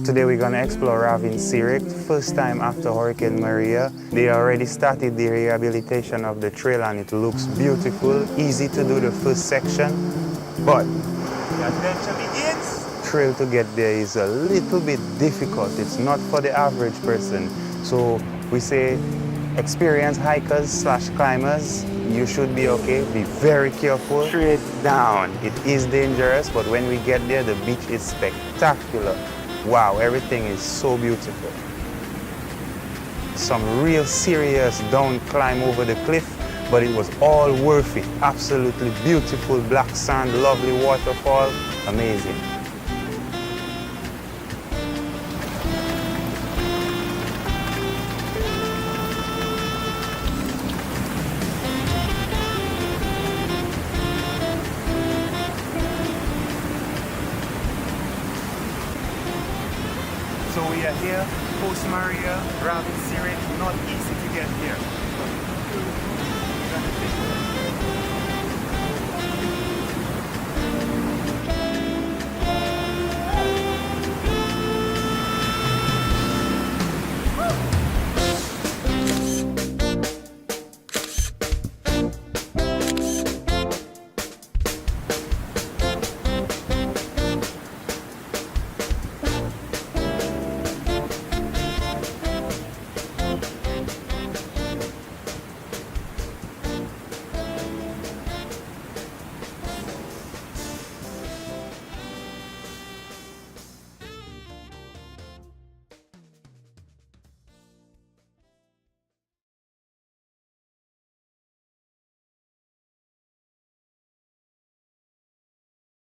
Today we're going to explore Wavine Cyrique, first time after Hurricane Maria. They already started the rehabilitation of the trail and it looks beautiful, easy to do the first section, but the adventure begins. Trail to get there is a little bit difficult. It's not for the average person. So we say experienced hikers slash climbers, you should be okay. Be very careful. Straight down. It is dangerous, but when we get there, the beach is spectacular. Wow, everything is so beautiful. Some real serious down climb over the cliff, but it was all worth it. Absolutely beautiful black sand, lovely waterfall, amazing. So we are here, post Maria, Wavine Cyrique, not easy to get here.